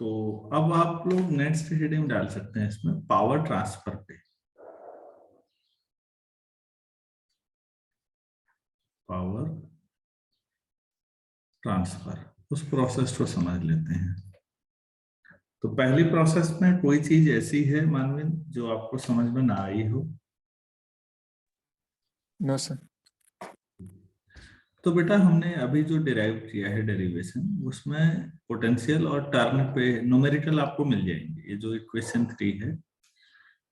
तो अब आप लोग नेक्स्ट हेडिंग डाल सकते हैं इसमें, पावर ट्रांसफर पे। पावर ट्रांसफर, उस प्रोसेस को समझ लेते हैं। तो पहली प्रोसेस में कोई चीज ऐसी है मानवीन जो आपको समझ में ना आई हो? No sir. तो बेटा हमने अभी जो डिराइव किया है डेरिवेशन, उसमें पोटेंशियल और टर्न पे न्यूमेरिकल आपको मिल जाएंगे। ये जो इक्वेशन 3 है,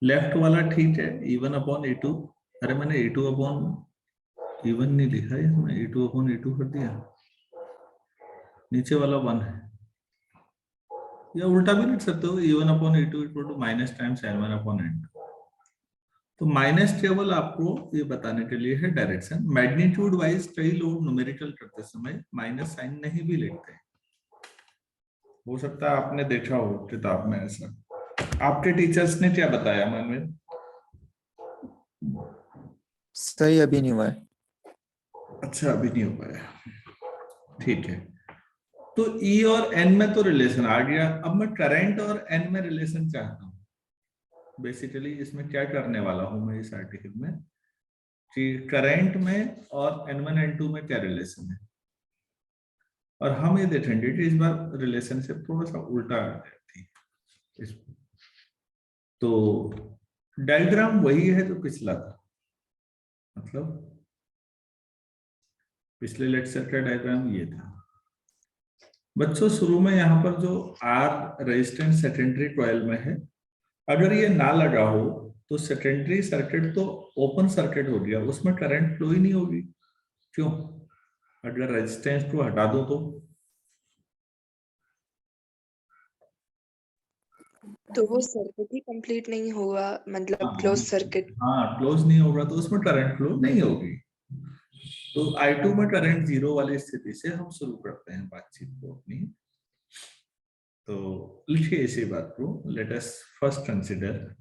लेफ्ट वाला ठीक है, E1 अपॉन E2। अरे मैंने E2 अपॉन E1 नहीं लिखा है इसमें, E2 अपॉन E2 कर दिया। नीचे वाला 1 है, या उल्टा भी लिख सकते हो, E1 upon E2 equal to minus times N1 upon N2। तो माइनस केवल आपको ये बताने के लिए है डायरेक्शन। मैग्नीट्यूड वाइज कई लोग न्यूमेरिकल करते समय माइनस साइन नहीं भी लिखते हैं, हो सकता है आपने देखा हो किताब में ऐसा। आपके टीचर्स ने क्या बताया मनवीर? सही अभी नहीं हुआ है। अच्छा, अभी नहीं हो पाया, ठीक है। तो E और N में तो रिलेशन आ गया। अब मैं करंट और N में रिलेशन चाहता हूँ। बेसिकली इसमें क्या करने वाला हूं मैं इस आर्टिकल में, कि करंट में और N1 N2 में क्या रिलेशन है, और हम ये देखेंगे कि इस बार रिलेशनशिप थोड़ा सा उल्टा आ जाती है इसमें। तो डायग्राम वही है जो पिछला था, मतलब पिछले लेक्चर का डायग्राम ये था बच्चों। शुरू में यहाँ पर जो R रेजिस्टेंस सेकेंडरी कॉइल में है, अगर ये ना लगा हो तो सेकेंडरी सर्किट तो ओपन सर्किट हो गया, उसमें करंट फ्लो ही नहीं होगी। क्यों? अगर रेजिस्टेंस को हटा दो तो वो सर्किट ही कंप्लीट नहीं होगा, मतलब क्लोज सर्किट। हाँ, क्लोज नहीं होगा तो उसमें करंट फ्लो नहीं होगी। तो I2 में करंट जीरो वाली स्थिति से हम शुरू करते हैं बातचीत को अपनी। तो लिखिए इसी बात को, let us first consider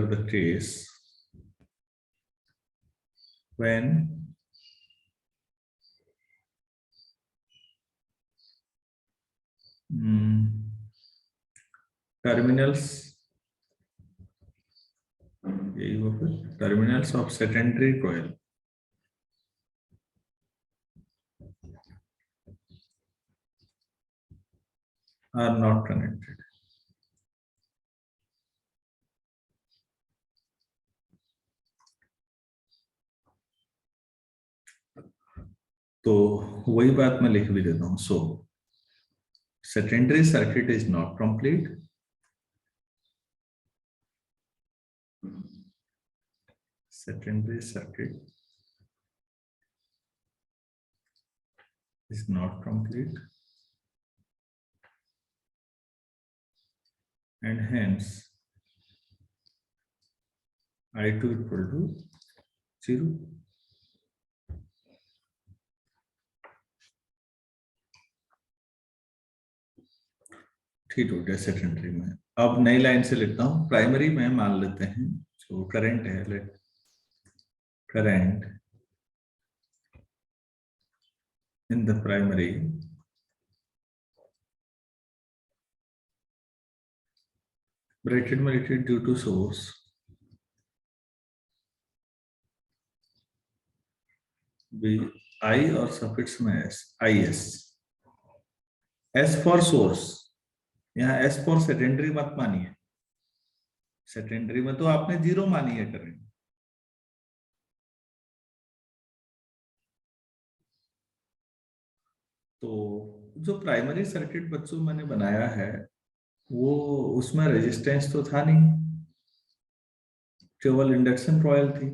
the case when terminals of secondary coil are not connected. तो वही बात मैं लिख भी देता हूं। सो secondary circuit is not complete. Secondary circuit is not complete, and hence I2 equal to 0. ठीक हो गया सेकेंडरी में। अब नई लाइन से लिखता हूं, प्राइमरी में मान लेते हैं जो करंट है, let current in the primary bracket में लिखिए due to source be I और सफिक्स में S, I S. S for source, यहाँ एस फॉर सेकेंडरी मत मानिए, सेकेंडरी में तो आपने जीरो मानी है करंट। तो जो प्राइमरी सर्किट बच्चों मैंने बनाया है वो, उसमें रेजिस्टेंस तो था नहीं, केवल इंडक्शन कॉइल थी।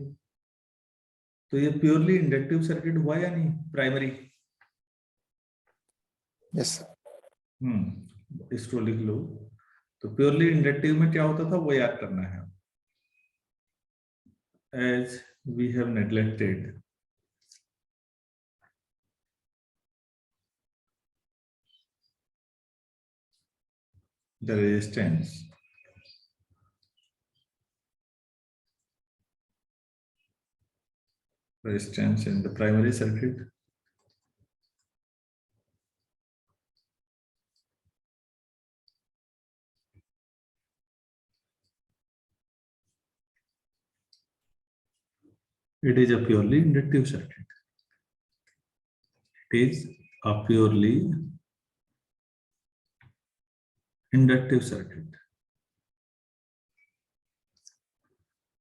तो ये प्योरली इंडक्टिव सर्किट हुआ या नहीं प्राइमरी? Yes sir. इसको लिख लो। तो प्योरली इंडक्टिव में क्या होता था वो याद करना है। As we have neglected the resistance resistance in the primary circuit. It is a purely inductive circuit. It is a purely inductive circuit.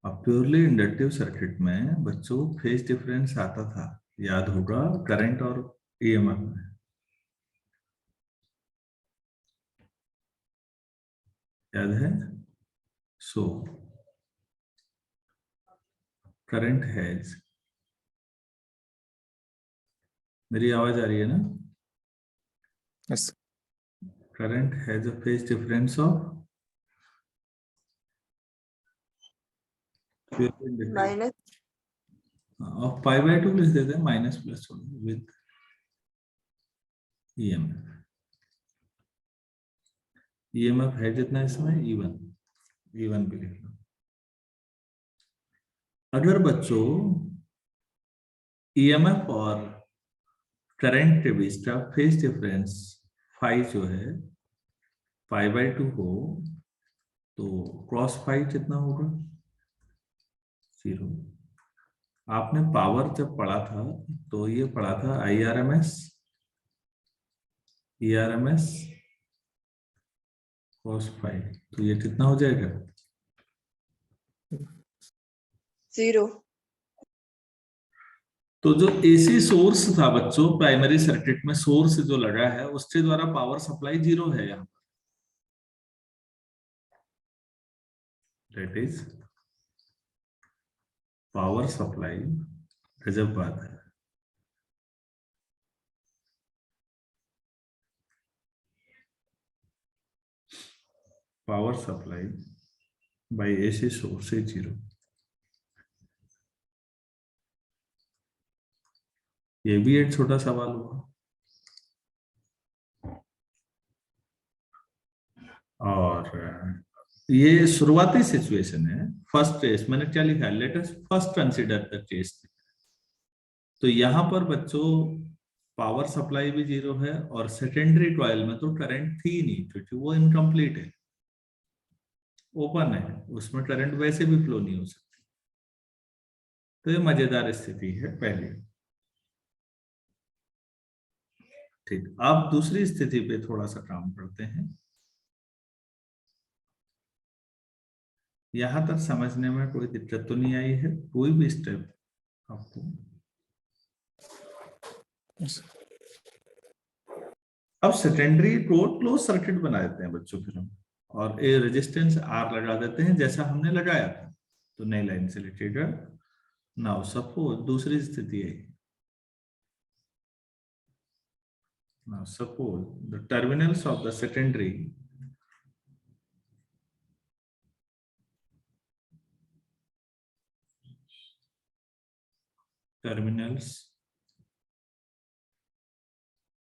अब प्योरली इंडक्टिव सर्किट में बच्चों फेज डिफरेंस आता था, याद होगा, करंट और ईएमएफ में। याद है? सो करंट हैज, मेरी आवाज आ रही है ना? Yes. Current has a phase difference of minus of pi by 2 लिख देते हैं, minus plus with EMF. EMF है जितना इसमें E1 भी लिख लो। अगर बच्चों ईएमएफ और करंट के बीच का फेज डिफरेंस फाई जो है पाई बाय 2 हो, तो क्रॉस फाई कितना होगा? 0। आपने पावर जब पढ़ा था तो ये पढ़ा था IRMS, ERMS cos फाई, तो ये कितना हो जाएगा? 0। तो जो AC सोर्स था बच्चों प्राइमरी सर्किट में, सोर्स जो लगा है उसके द्वारा पावर सप्लाई 0 है यहाँ पर। दैट इज पावर सप्लाई, गजब बात है। Power supply bye AC source is 0। ये भी एक छोटा सवाल हुआ। और ये शुरुआती सिचुएशन है, फर्स्ट केस। मैंने क्या लिखा है? Let us first consider the case. तो यहां पर बच्चों पावर सप्लाई भी 0 है और सेकेंडरी कॉइल में तो करंट थी नहीं क्योंकि वो इनकम्प्लीट है, ओपन है, उसमें करंट वैसे भी फ्लो नहीं हो सकती। तो ये मजेदार स्थिति है पहली। ठीक, अब दूसरी स्थिति पे थोड़ा सा काम करते हैं। यहां तक समझने में कोई दिक्कत तो नहीं आई है? कोई भी स्टेप आपको? Yes. अब सेकेंडरी को क्लोज सर्किट बना देते हैं बच्चों फिर हम, और ए रेजिस्टेंस R लगा देते हैं जैसा हमने लगाया था। तो नई लाइन से लिखिएगा। नाउ सपोज दूसरी स्थिति है, now suppose the terminals of the secondary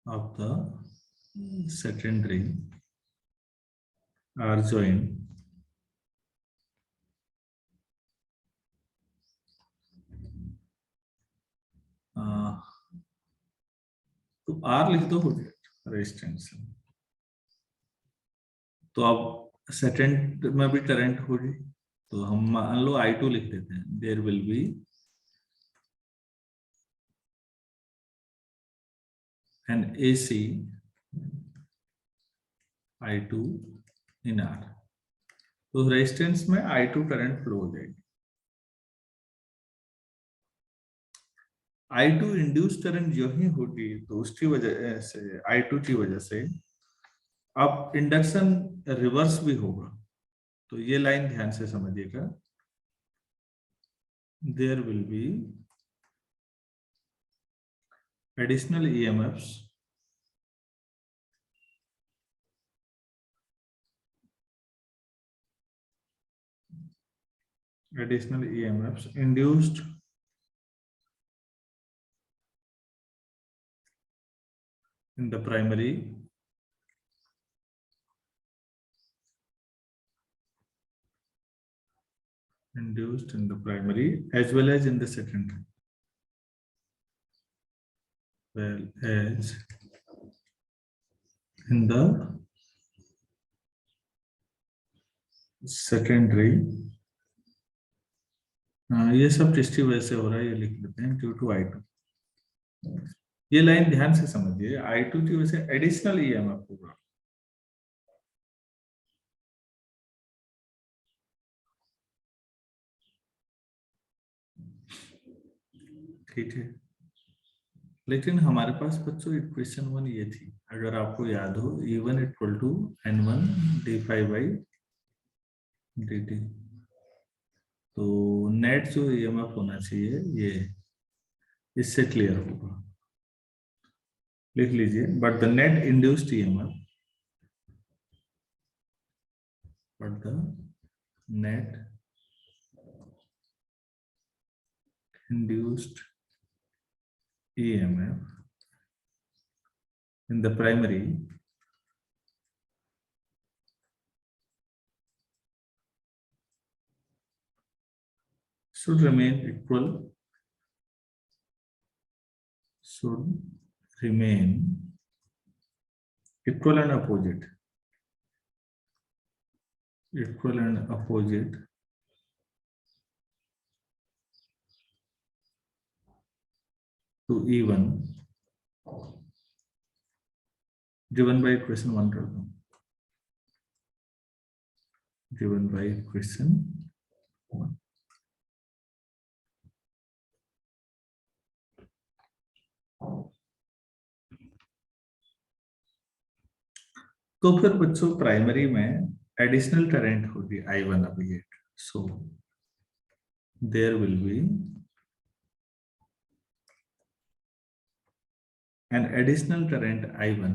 of the secondary are joined तो R लिख दो, हो जाएगा रेजिस्टेंस। तो अब सेकेंड में भी करंट होगी, तो हम मान लो I2 लिख देते हैं। There will be an AC I2 in R। तो रेजिस्टेंस में I2 करंट फ्लो हो जाएगी। I2 इंड्यूस करंट जो ही होगी तो उसकी वजह से, I2 की वजह से अब इंडक्शन रिवर्स भी होगा। तो ये लाइन ध्यान से समझिएगा। There will be additional EMFs induced in the primary as well as in the secondary। well as in the secondary, ये सब टेस्टी वैसे हो रहा है, ये लिख लेते हैं ड्यू टू I2। ये लाइन ध्यान से समझिए, I2 की वजह से एडिशनल ईएमएफ होगा। ठीक है, लेकिन हमारे पास बच्चों इक्वेशन 1 ये थी, अगर आपको याद हो, E1 equal to N1 d∅dt। तो नेट जो ईएमएफ होना चाहिए ये इससे क्लियर होगा, लिख लीजिए। But the net induced EMF, but the net induced EMF in the primary should remain equal, and opposite, to E1 given by equation 1 कर दो, given by equation 1। तो फिर बच्चों प्राइमरी में एडिशनल करंट होगी I1 update, so there will be an additional current I1,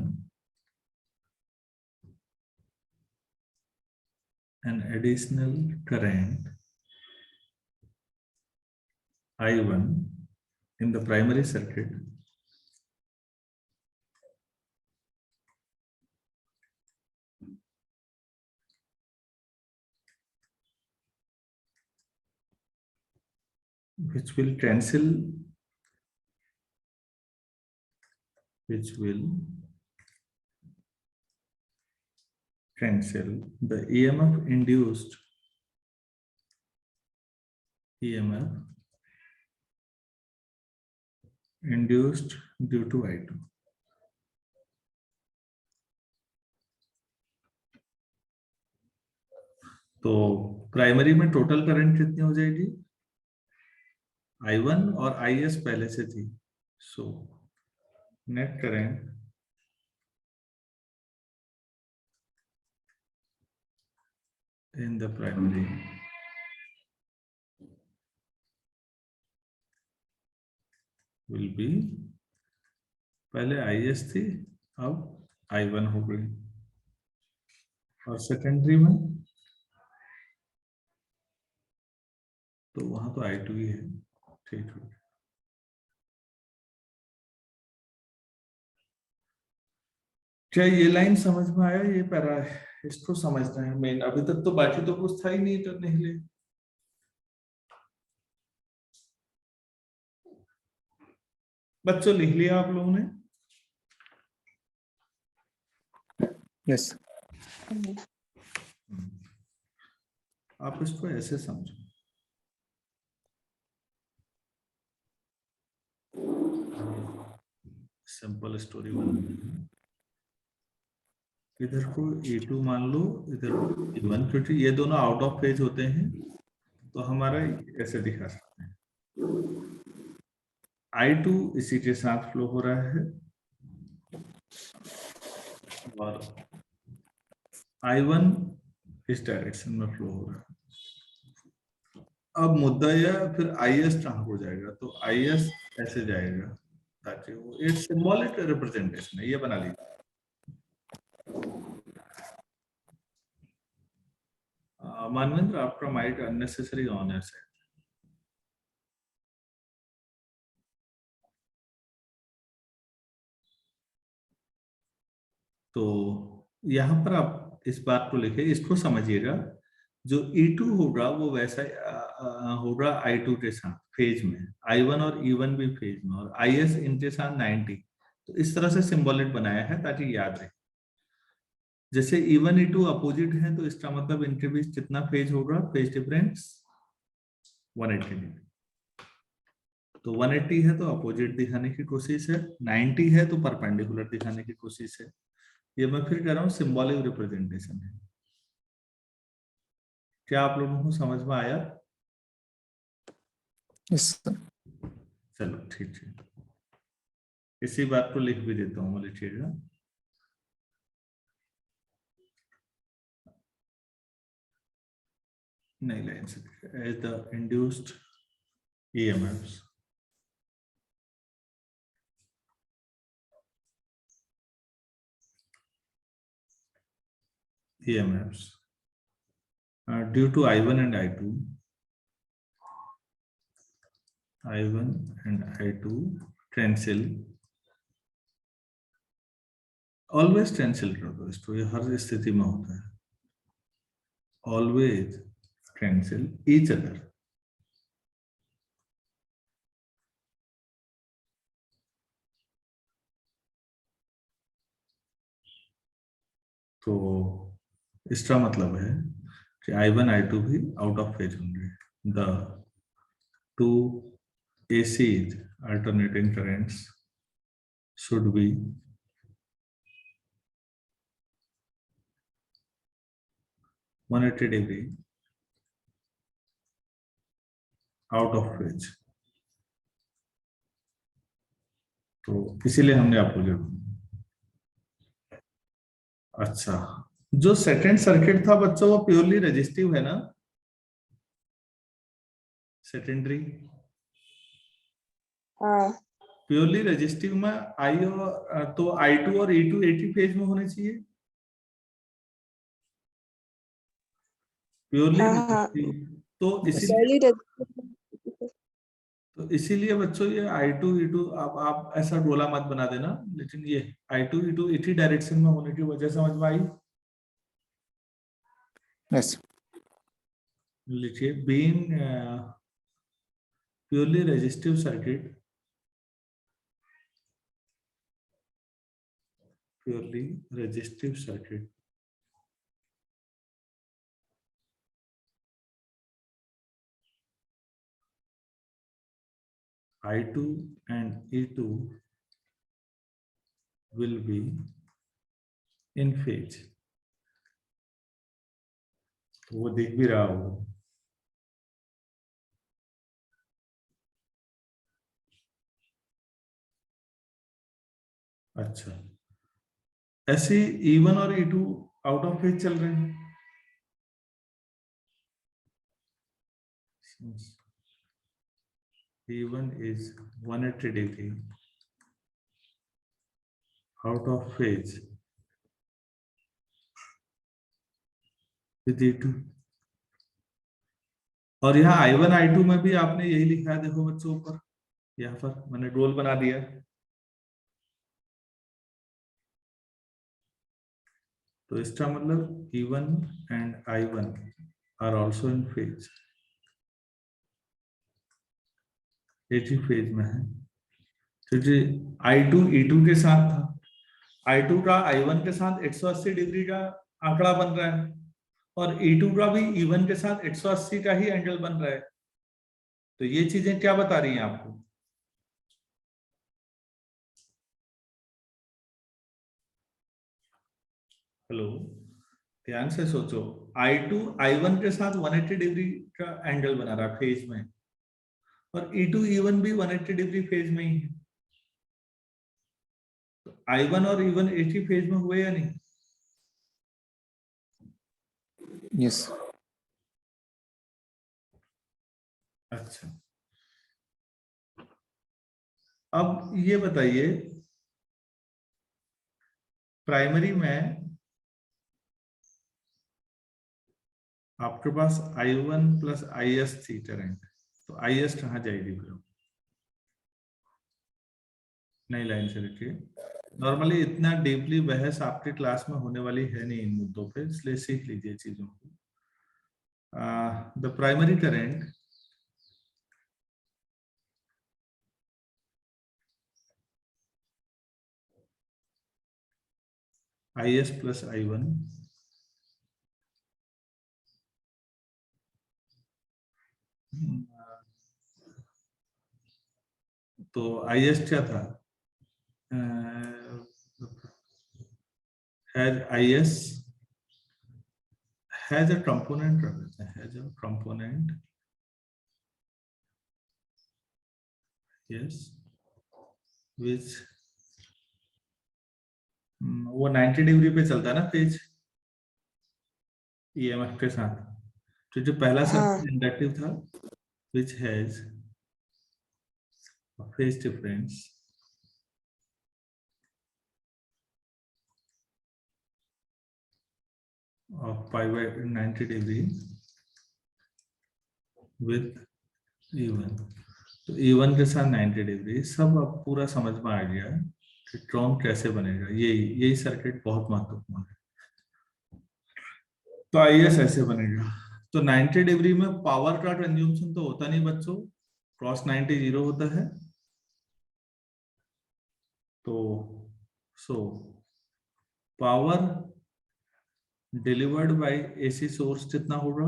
in the primary circuit which will cancel the EMF induced due to I2। तो primary में total current कितनी हो जाएगी, I1 और IS पहले से थी, so net current in the primary will be, पहले IS थी अब I1 हो गई, और सेकेंडरी में तो वहां तो I2 ही है। ठीक है, क्या ये लाइन समझ में आया? ये पैरा है, इसको समझना है मेन। अभी तक तो बाकी तो कुछ था ही नहीं करने के लिए। बच्चों लिख लिया आप लोगों ने? यस। आप इसको ऐसे समझो, सिंपल स्टोरी बना, इधर को E2 मान लो, इधर को E1, क्योंकि ये दोनों आउट ऑफ फेज होते हैं तो हमारा ऐसे दिखा सकते हैं। I2 इसी के साथ फ्लो हो रहा है और I1 इस डायरेक्शन में फ्लो हो रहा है। अब मुद्दा यह फिर IS कहाँ हो जाएगा, तो IS ऐसे जाएगा ताकि वो एक सिंबॉलिक रिप्रेजेंटेशन है, ये बना लीजिए। मानवेंद्र आपका माइक अननेसेसरी ऑन है सर। तो यहाँ पर आप इस बात को लिखे, इसको समझिएगा, जो E2 होगा वो वैसा होगा I2 के साथ फेज में, I1 और E1 भी फेज में, और IS इनके साथ 90। तो इस तरह से सिंबॉलिक बनाया है ताकि याद रहे। जैसे E1 E2 अपोजिट है तो इसका मतलब इनके बीच कितना फेज होगा, फेज डिफरेंस 180 डिग्री। तो 180 है तो अपोजिट दिखाने की कोशिश है, 90 है तो परपेंडिकुलर दिखाने की कोशिश है। ये मैं फिर कह रहा हूँ सिंबॉलिक रिप्रेजेंटेशन है। क्या आप लोगों को समझ में आया? Yes, sir. चलो ठीक है, इसी बात को लिख भी देता हूँ, लिखिएगा। नहीं लाइन से as the induced EMFs due to I1 and I2 cancel, always cancel कर दो इसको, ये हर स्थिति में होता है, ऑलवेज कैंसिल ईच अदर। तो इसका मतलब है कि I1 I2 भी आउट ऑफ फेज होंगे। The two AC alternating currents should be -180 degree out of phase. तो इसीलिए हमने अपोजिट। अच्छा, जो सेकंड सर्किट था बच्चों वो प्योरली रेजिस्टिव है ना, सेकेंडरी हाँ प्योरली रेजिस्टिव में आई और तो I2 और E2 एक ही फेज में होने चाहिए, प्योरली हाँ हाँ रेजिस्टिव। तो Yes. इसीलिए बच्चों ये I2 E2 आप ऐसा गोला मत बना देना, लेकिन ये I2 E2 एक ही डायरेक्शन में होने की वजह समझ में आई। Yes. लिखिए being purely resistive circuit, purely resistive circuit I2 and E2 will be in phase। तो वो देख भी रहा होगा। अच्छा, ऐसे E1 और E2 आउट ऑफ फेज चल रहे हैं। E1 is 180 degree out of phase with E2। और यहाँ I1 I2 में भी आपने यही लिखा है, देखो बच्चों ऊपर, यहाँ पर मैंने रोल बना दिया है। तो इसका मतलब E1 and I1 are also in phase, एक ही फेज में है। क्योंकि I2 E2 के साथ था, I2 का I1 के साथ 180 डिग्री का आंकड़ा बन रहा है, और E2 का भी E1 के साथ 180 का ही एंगल बन रहा है। तो ये चीजें क्या बता रही हैं आपको? हेलो, ध्यान से सोचो, I2 I1 के साथ 180 डिग्री का एंगल बना रहा है फेज में, और E2 E1 भी 180 डिग्री फेज में ही है। तो I1 और E1 एक ही फेज में हुए या नहीं? Yes. अच्छा, अब ये बताइए, प्राइमरी में आपके पास I1 प्लस IS थी करंट, तो IS कहाँ जाएगी फिर? नई लाइन से लिखिए। नॉर्मली इतना डीपली बहस आपके क्लास में होने वाली है नहीं इन मुद्दों पे, इसलिए सीख लीजिए चीजों को। The primary current IS plus I1 तो IS क्या था, IS has a component, has a component, yes, which वो 90 डिग्री पे चलता है ना फेज EMF के साथ। तो जो पहला हाँ सर्किट इंडक्टिव था which has a phase difference of pi by 90 degree with E1, तो E1 के साथ 90 डिग्री, सब अब पूरा समझ में आ गया कि ट्रॉन कैसे बनेगा। यही सर्किट बहुत महत्वपूर्ण है। तो IS ऐसे बनेगा। तो 90 डिग्री में पावर का कंज्यूमशन तो होता नहीं बच्चों, क्रॉस 90 जीरो होता है। तो so power delivered by AC source कितना होगा,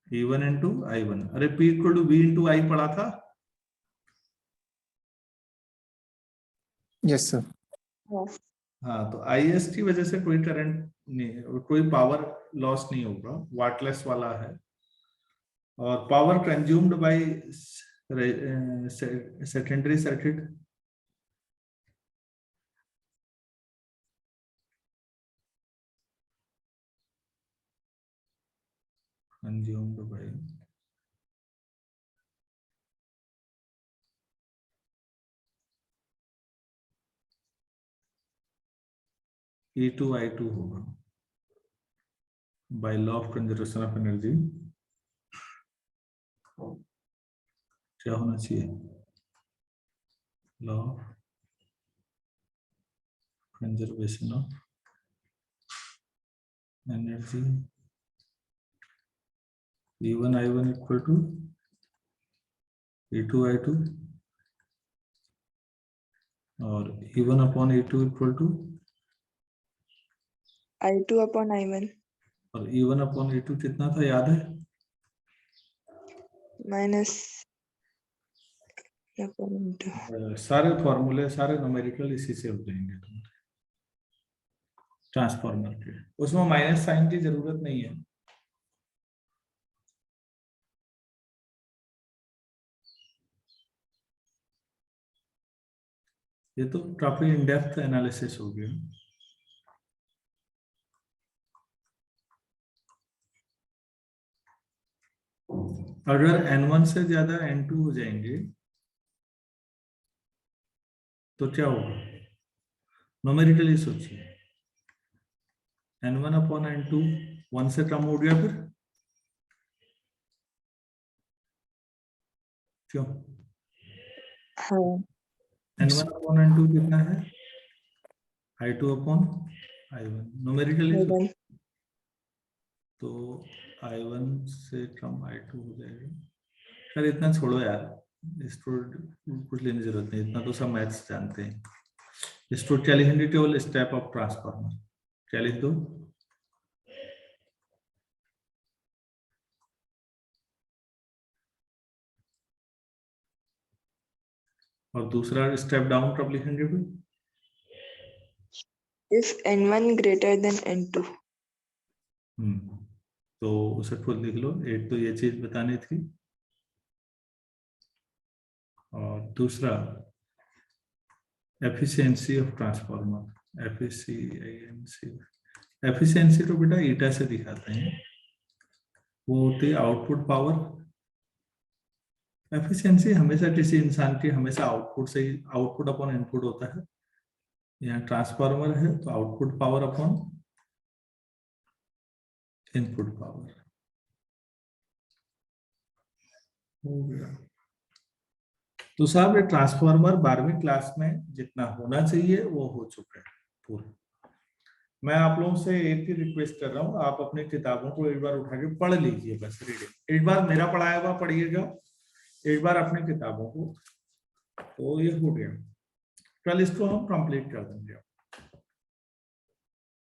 E1 इंटू I1। अरे P equal to V into I पढ़ा था। Yes, sir. हाँ, तो IS की वजह से कोई करंट नहीं, कोई पावर लॉस नहीं होगा, वाटलेस वाला है। और power consumed by secondary circuit consumed by E2 I2 होगा by law of conservation of energy. क्या होना चाहिए, law of conservation of energy. E1 I1 equal to E2 I2 और E1 upon E2 equal to I2 upon I1 और E1 upon E2 कितना था याद है? minus upon into सारे फॉर्मूले सारे न्यूमेरिकल इसी से हो जाएंगे तुम्हारे ट्रांसफॉर्मर के, उसमें माइनस साइन की जरूरत नहीं है। ये तो काफी इन डेप्थ एनालिसिस हो गया। अगर N1 से ज्यादा N2 हो जाएंगे तो क्या होगा, न्यूमेरिकली सोचिए। N1 अपॉन N2 1 से कम हो गया, फिर क्यों? हाँ N1 अपॉन N2 कितना है, I2 upon I1 numerically. I1 तो I1 से कम I2 हो जाएगा। खैर इतना छोड़ो यार, इसको कुछ लेने की जरूरत नहीं, इतना तो सब मैथ्स जानते हैं। इसको क्या लिखेंगे, केवल स्टेप ऑफ ट्रांसफॉर्मर क्या लिख दो, और दूसरा स्टेप डाउन कब लिखेंगे फिर? if N1 greater than N2 तो उसे खुद लिख लो, एक तो ये चीज बतानी थी, और दूसरा एफिशिएंसी ऑफ ट्रांसफॉर्मर, एफिशिएंसी तो बेटा ईटा से दिखाते हैं, वो होती है आउटपुट पावर। एफिशिएंसी हमेशा किसी इंसान की हमेशा आउटपुट से ही, आउटपुट अपॉन इनपुट होता है। यहाँ ट्रांसफॉर्मर है तो output power upon input power हो गया। तो साहब ये ट्रांसफॉर्मर 12वीं क्लास में जितना होना चाहिए वो हो चुका है पूरा। मैं आप लोगों से एक ही रिक्वेस्ट कर रहा हूँ, आप अपने किताबों को एक बार उठा के पढ़ लीजिए, बस रीडिंग एक बार मेरा पढ़ाया हुआ पढ़िएगा, एक बार अपने किताबों को, तो ये हो गया। कल इसको हम कंप्लीट कर देंगे,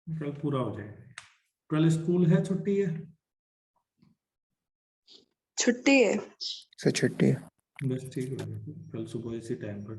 कल पूरा हो जाएगा। कल स्कूल है, छुट्टी है? छुट्टी है। सर छुट्टी है। बस ठीक है, कल सुबह इसी टाइम पर